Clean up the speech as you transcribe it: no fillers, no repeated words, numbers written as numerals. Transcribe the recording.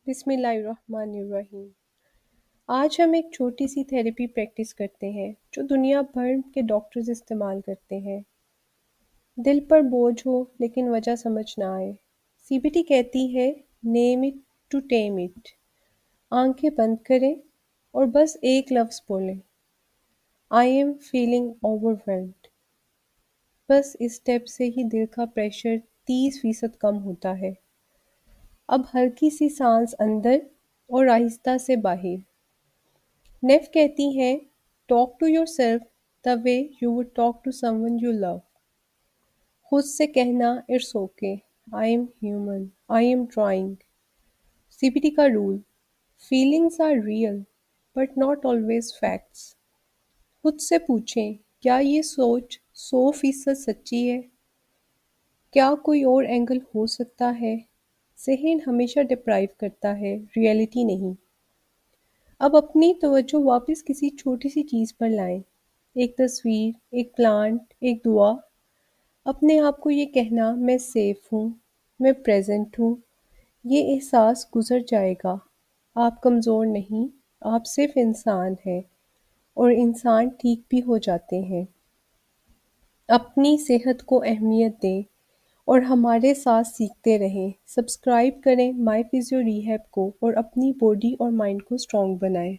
बिस्मिल्लाहिर्रहमानिर्रहीम। आज हम एक छोटी सी थेरेपी प्रैक्टिस करते हैं जो दुनिया भर के डॉक्टर्स इस्तेमाल करते हैं। दिल पर बोझ हो लेकिन वजह समझ ना आए। सीबीटी कहती है name it to tame it. आंखें बंद करें और बस एक लफ्ज़ बोलें, आई एम फीलिंग ओवरवेल्म्ड। बस इस स्टेप से ही दिल का प्रेशर 30% कम होता है। अब हल्की सी सांस अंदर और आहिस्ता से बाहर। नेफ कहती है talk to yourself the way you would talk to someone you love. खुद से कहना it's okay, I am human, I am trying. CBT का rule, feelings are real but not always facts. खुद से पूछें क्या ये सोच 100% सच्ची है, क्या कोई और एंगल हो सकता है। ज़हन हमेशा डिप्राइव करता है, रियलिटी नहीं। अब अपनी तवज्जो वापस किसी छोटी सी चीज़ पर लाएं। एक तस्वीर, एक प्लांट, एक दुआ। अपने आप को ये कहना मैं सेफ हूँ, मैं प्रेजेंट हूँ। ये एहसास गुजर जाएगा। आप कमज़ोर नहीं, आप सिर्फ इंसान हैं और इंसान ठीक भी हो जाते हैं। अपनी सेहत को अहमियत दें और हमारे साथ सीखते रहें। सब्सक्राइब करें माय फिजियो रिहैब को और अपनी बॉडी और माइंड को स्ट्रॉन्ग बनाएं।